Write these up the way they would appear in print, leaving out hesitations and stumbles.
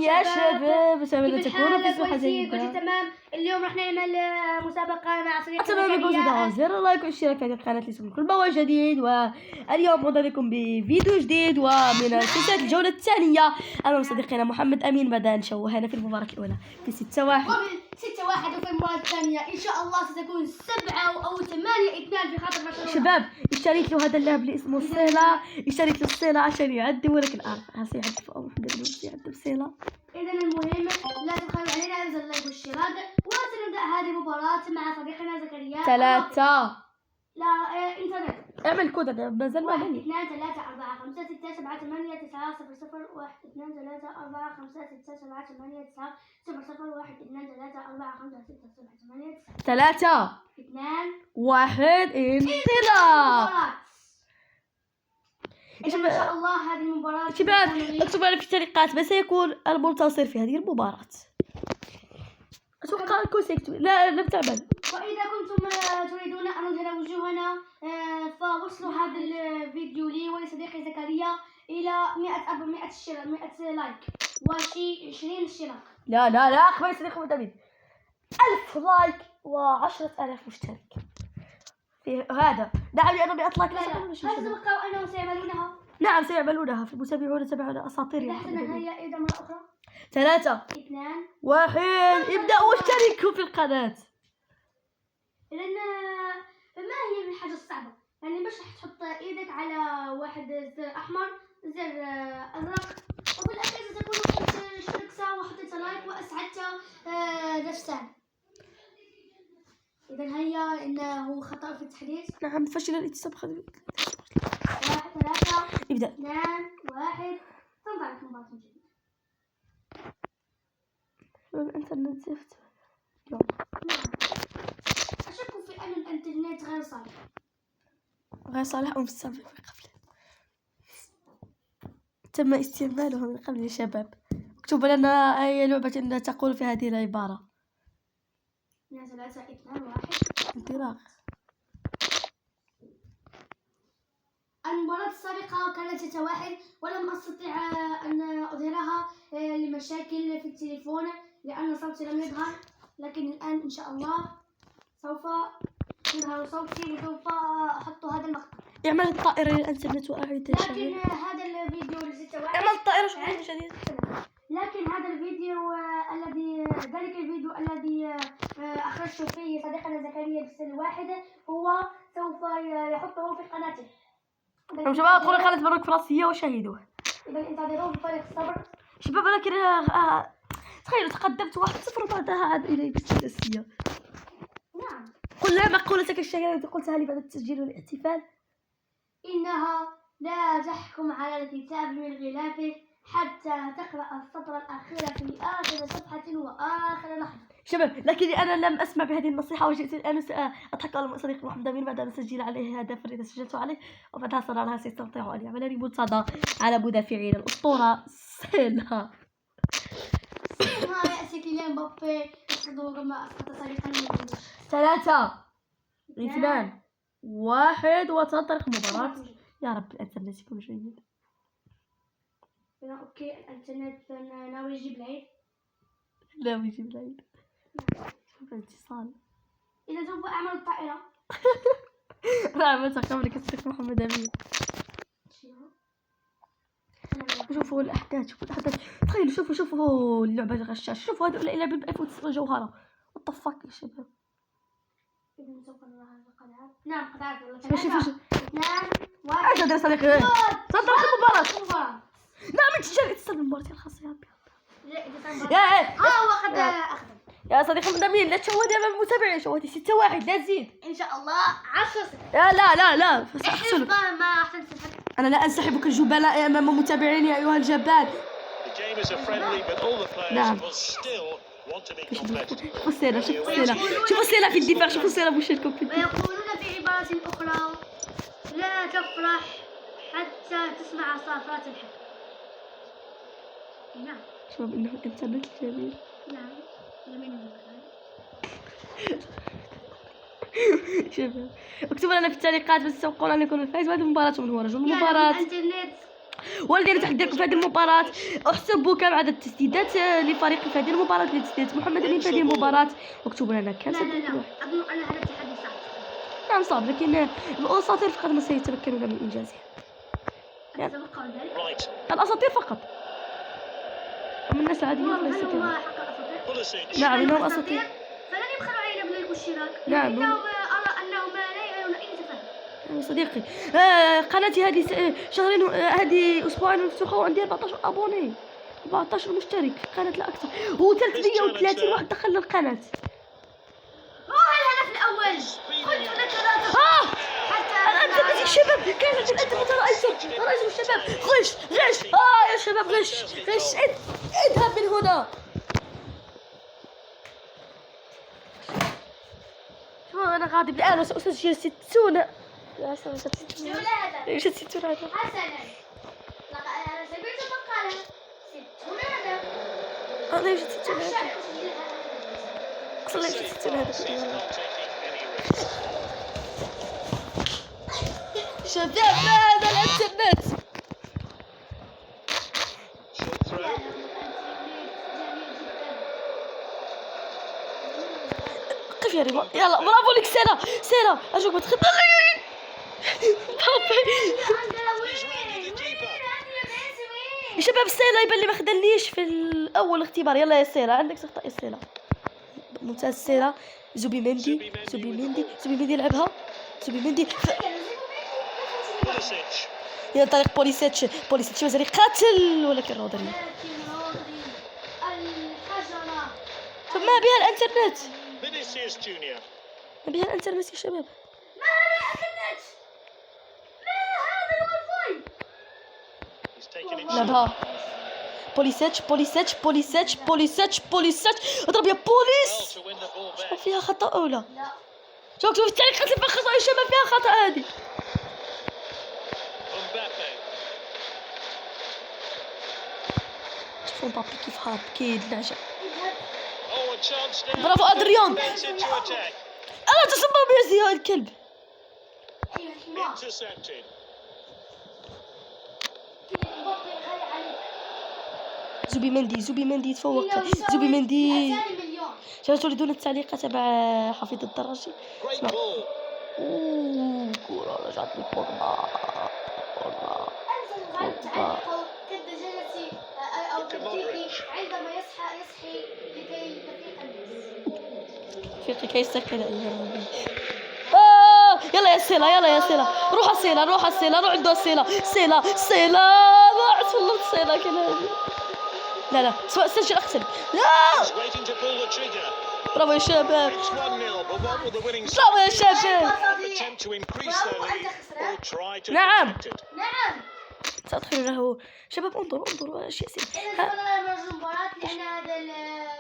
يا شباب أتمنى تكونوا في صحة كويسين جيدة. كل تمام. اليوم راح نعمل مسابقة مع صديقي أتمنى منكم تضغطوا زر اللايك والاشتراك في هذه القناة ليصلكم كل ما هو جديد. واليوم أوضح لكم بفيديو جديد ومن سلسلة الجولة الثانية أمام صديقنا محمد أمين. بدأ نشوهنا في المباراة الأولى في 6-1 ومن 6-1 وفي المباراة الثانية إن شاء الله ستكون 7 أو 8-2 في خاطر برشلونة. شباب اشتريت له هذا اللاعب اللي اسمه الصيلة، اشتريت له الصيلة عشان يعدي، ولكن هسه يعدي في أول حد يعدي بصيلة. إذا المهم لا تبخلوا علينا انزل اللايك والاشتراك، وسنبدأ هذه المباراة مع صديقنا زكريا. 3 لا انترنت. اعمل كود أنا مازال ما 1 بني. 2 3 4 5 6 7 8 9 0 0 1 2 3 4 5 6 7 8 9 0 0 1 2 3 4 5 6 7 8 9 3 2 1 انطلاق. إذا إن شاء الله هذه المباراة شباب اكتبوا لنا في التعليقات ما سيكون المنتصر في هذه المباراة. اتوقع الكل سيكتب. لا لم تعمل. وإذا كنتم تريدون أن نظهر وجوهنا فوصلوا هذا الفيديو لي ولصديقي زكريا إلى 100 اشتراك، 100 لايك وشي 20 اشتراك. لا قبل صديقي محمد 1000 لايك و10000 مشترك في هذا. نعم لأنه 100 لايك. هل تتوقعوا أنهم سيعملونها؟ نعم سيعملونها. في المتابعون يتابعون أساطير. هيا إذا مرة أخرى. 3 2 1 ابدأوا واشتركوا في القناة. إذا ما هي الحاجة الصعبة؟ يعني باش تحط إيدك على واحد زر أحمر زر أزرق وفي الأخير ستكون قد اشتركت وحطيت لايك وأسعدت نفسك. إذا هيا إنه خطأ في التحديث. نعم فشل الاتصال. 1 3 ابدأ. 2 1 تنطلق مباراة جديدة. الإنترنت زفت اليوم. أشك في أن الإنترنت غير صالح. غير صالح من قبل. تم استعماله من قبل يا شباب. اكتبوا لنا أي لعبة تقول في هذه العبارة. 3 2 1 انطلاق. المباراة السابقة كانت 6-1 ولم أستطع أن أظهرها لمشاكل في التليفون لأن صوتي لم يظهر، لكن الآن إن شاء الله سوف يظهر صوتي وسوف أحط هذا المقطع. اعمل الطائرة للإنترنت وأعيد لكن تشغيل. هذا الفيديو ل6-1 اعمل الطائرة شوية جديد. لكن هذا الفيديو ذلك الفيديو الذي أخرجت فيه صديقنا زكريا بسن واحد هو سوف يحطه في قناته. شباب ادخلوا قناة مبروك فرنسية وشاهدوه. إذا انتظروه بفارغ الصبر شباب. لكن تخيلوا تقدمت 1-0 وبعدها عاد إلي بالسداسية. نعم. قل لا مقولتك الشهيرة التي قلتها لي بعد التسجيل والاحتفال. إنها لا تحكم على الكتاب من غلافه حتى تقرأ السطر الأخير في آخر صفحة وآخر لحظة. شباب لكني أنا لم أسمع بهذه النصيحة وجئت الآن أضحك على صديقي محمد أمين بعد أن أسجل عليه هدف إذا سجلت عليه وبعدها صنعها سيستطيع أن يعمل ريمونتادا على مدافعين الأسطورة سيلا. ما يأتي كيليان مبابي يسقط كما أسقط صديقنا. 3 2 1 وتنطلق المباراة. يا رب الإنترنت يكون جيد. أوكي الإنترنت ناوي يجيب العيد. لا يجيب العيد. شوف الاتصال. إذا سوف أعمل الطائرة. رعبتها قبلك الصديق محمد أمين. شوفوا الأحداث تخيلوا شوفوا اللعبة غشاش. شوفوا هذول اللعبة ب1009 جوهرة. what the fuck يا شباب. إذا سوف نرى القناة. نعم قناة والله. شوف 2 1 أجل يا صديقي. تنطلق المباراة. نعم تستلم المباراة الخاصة. يا هو قد أخذ. يا صديقي محمد أمين لا تشوهني أمام المتابعين. شوهتي 6-1 لا تزيد. إن شاء الله 10-0. لا احسب ما أحسنت الحكم. أنا لا أنسحبك الجبلاء أمام متابعيني يا أيها الجبال. نعم. شوفوا السيلة في الدفاع. شوفوا السيلة مشاركة في الدفاع. ويقولون في عبارة أخرى لا تفرح حتى تسمع صافات الحكم. نعم. شوف إنه الإنترنت جميل. نعم جميل. شوف اكتبوا لنا في التعليقات بس تتوقعون أن يكون الفائز. وهذه المباراة من هو رجل المباراة. الإنترنت والذين تحديكم في هذه المباراة. احسبوا كم عدد التسديدات لفريق في هذه المباراة، لتسديدات محمد أمين في هذه المباراة، واكتبوا لنا كم. لا أظن أن هذا التحدي صعب. نعم صعب، لكن الأساطير فقط ما سيتمكنون من إنجازه. أتوقع ذلك. الأساطير فقط، أما الناس العاديين هل فليس هم كذلك. حق أساطير؟ نعم إنهم أساطير. فلن يبخلوا علينا بالاشتراك. نعم. إنهم أرى أنهم لا يرون أي تفاهم. صديقي قناتي هذه شهرين، هذه أسبوعين مفتوحة وعندي 14 أبوني، 14 مشترك قناة لا أكثر، و330 واحد دخل للقناة. هو الهدف الأول. قلت لك لا حتى الأنترنت يا شباب، كانت الأنترنت رأيتم الشباب. غش يا شباب، غش اذهب من هنا. شو أنا غاضب الآن وسأسجل 60. لا سأسجل 60. يوجد 60 هدف. حسنا. أنا سمعت مقالة 60 هدف. لا يوجد 60 هدف. أصلا يوجد 60 هدف. شباب هذا الانترنت. قف يا ريما، يلا برافو لك. سيلا ارجوك ما تخطئي. يا شباب سيلا يبان لي ما خدلنيش في الاول اختبار. يلا يا سيلا عندك تخطئ يا سيلا. ممتاز سيلا. زوبي مندي يلعبها. زوبي مندي إلى طريق بوليسيتش مازال يقاتل، ولكن رودري ما بها الانترنت. ما بها الانترنت يا شباب. ما هذا الانترنت؟ ما هذا الواي فاي؟ لعبها بوليسيتش اضرب يا بوليس. شوف فيها خطأ أو لا؟ لا. شوف التعليقات اللي فيها خطأ يا شباب، فيها خطأ هذه. شوفوا مبابي كيف هارب كيد نعجة. برافو أدريان. ألا تصمم يا زي هذا الكلب. زوبي مندي يتفوق. زوبي مندي. شباب تريدون التعليق تبع حفيظ الدراجي؟ كرة رجعت لبوجبا. كالدجاجة أو كالديك عندما يصحي لكي يفيق الناس. فيقي كي يستيقظ أيها. يلا يا سيلا روح عندها سيلا ضاعت والله سيلا كلامي. لا سجل أقتل. لا برافو يا شباب. نعم سأدخل له. شباب انظروا اشياء المباراة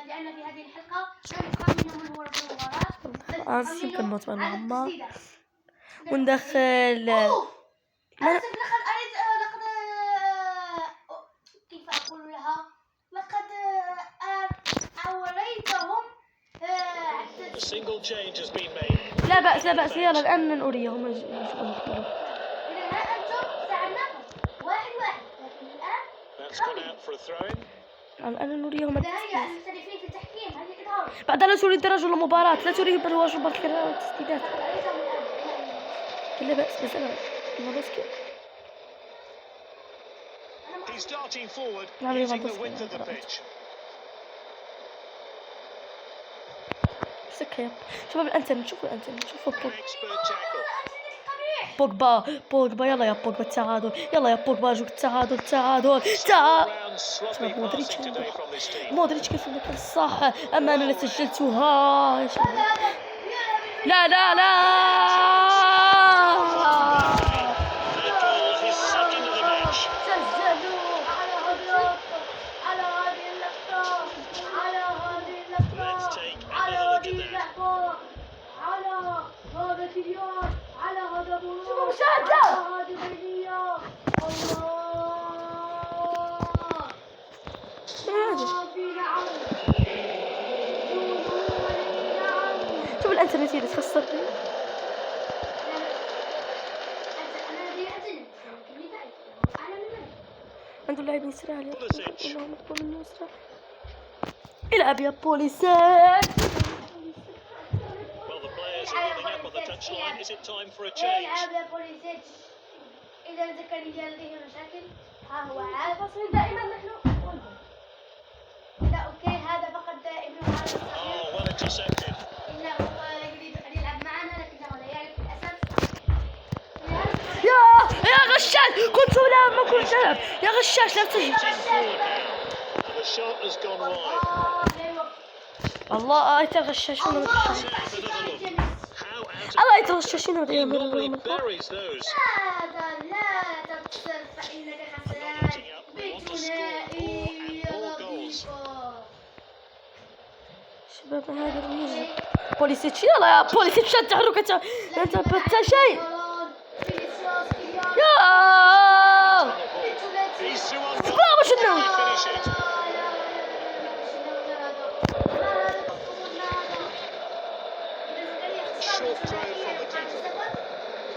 لأن في هذه الحلقة نتقام منهم المباراة. يمكن نطبع المهمة وندخل. لقد كيف أقول لها، لقد أوريتهم لا بأس يلا الآن نريهم شغل. إذا أنتم ساعدناكم 1-1، لكن الآن نريهم المحترفين في التحكيم. هذه إظهار. بعد لا تريد رجل المباراة، لا تريد بل هو جبر التسديدات. لا بأس أنا ليفاندوفسكي. نعم ليفاندوفسكي. سكيب شباب الانترنت. شوفوا بوجبا يلا يا بوجبا التعادل. يلا يا بوجبا ارجوك التعادل. شباب مودريتش كيف المكان الصح. اما انا اللي سجلتها يا شباب. لا شوف الانترنت اللي تخسر فيه. لاعب يسرع اللهم اطلب منه يسرع. العب يا بوليسات. العب يا بوليسيتش. إذا زكريا لديه مشاكل ها هو عاد. دائما نحن لا أوكي هذا فقط ابن هذا الصغير. إنه يريد أن يلعب معنا لكنه لا يعرف الأساس. يا غشاش كنت ألعب ما كنت ألعب. يا غشاش لا تجي. الله يتغششون. الله يتغششون. هذا لا تقصر فإنك خسران بثنائي لطيفة. شباب هذا الموزة بوليسيتش. يلا يا بوليسيتش تحرك انت بتا شيء. يا برافو شنو.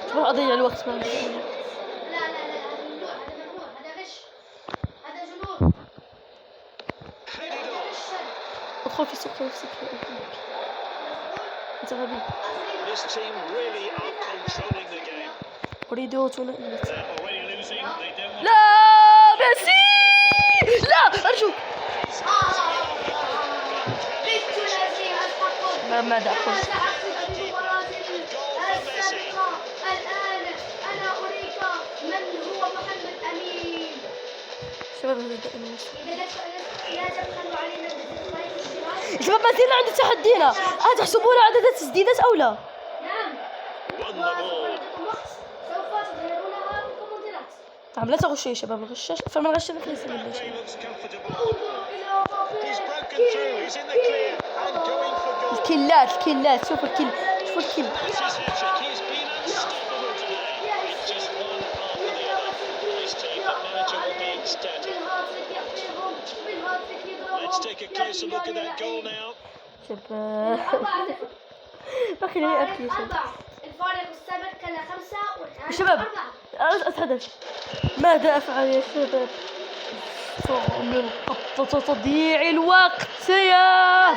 شباب اضيع الوقت معك. لا هذا ممنوع هذا غش هذا جنون. ادخل في سوق نفسك انت غبي. أريد تنقلت. لا ميسي لا أرجوك. ماذا أقول؟ الآن أنا أريك من هو محمد أمين. شباب هذا دائما لا تبخلوا علينا بالطريق الشراء. شباب ما زلنا عند تحدينا. تحسبون عدد التسديدات أو لا؟ نعم. سوف تظهرونها في الكومنتات. نعم لا تغشوا يا شباب. الغشاش فمن غشنا فليس منا شيء. الكلات شوف الكل. شوف الكل. Let's take a closer look at that goal now. شباب باقي لي أكل. الفارق السابق كان 5 والآن شباب 4. أتحدث. ماذا أفعل يا شباب؟ من خطة تضييع الوقت يا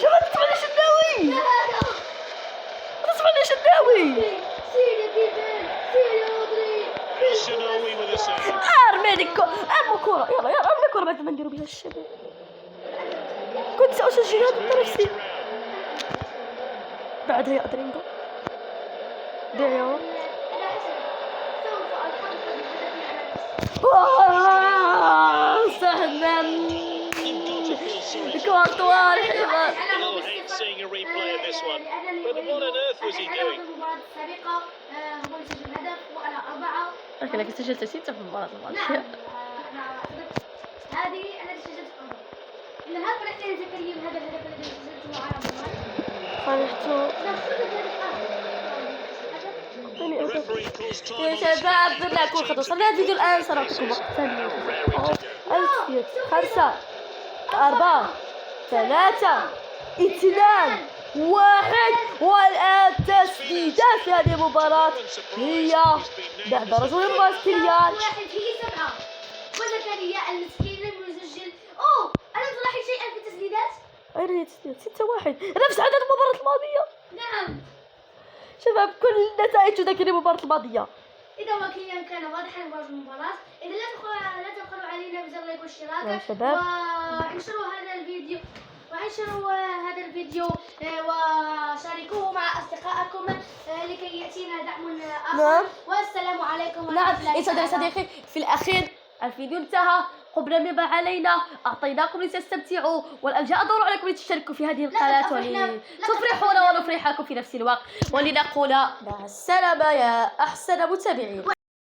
شباب تسمعني شداوي. تسمعني شداوي. Shinawi with a save. ارمي كرة. يلا ارمي كرة بعد ما نديروا بها الشباب. كنت سأسجل هذا نفسي. بعدها يا أدرينجو ديو. سهلا كوارتوار حبا. Seeing a replay of this one. But what on earth was he doing? أوكي لكن سجلت 6 في المباراة الماضية. هذه أنا سجلت 4. إن هذا فرحتين زكريا بهذا الهدف الذي سجلته على فرحت. يا شباب بدنا نكون خطوة. صلنا الفيديو الآن سنعطيكم وقت ثاني. 5 4 3 2 1 والآن تسديدات في هذه المباراة هي بعد رجل باستيليان. واحد هي 7 وزكريا المسكين لم يسجل. أوه ألم تلاحظ شيئا في التسديدات؟ أين هي التسديدات؟ 6-1 نفس عدد المباراة الماضية. نعم شباب كل النتائج تذكر المباراة الماضية. إذا وكيلا كان واضحا واجب المباراة. إذا لا تبخلوا علينا بزر لايك والاشتراك. يا شباب وانشروا هذا الفيديو وشاركوه مع أصدقائكم لكي يأتينا دعم آخر. نعم. والسلام عليكم. نعم يا صديقي في الأخير الفيديو انتهى. قبل ما يبقى علينا أعطيناكم لتستمتعوا والآن جاء الدور عليكم لتشتركوا في هذه القناة ولتفرحونا ونفرحكم في نفس الوقت ولنقول مع السلامة يا أحسن متابعين.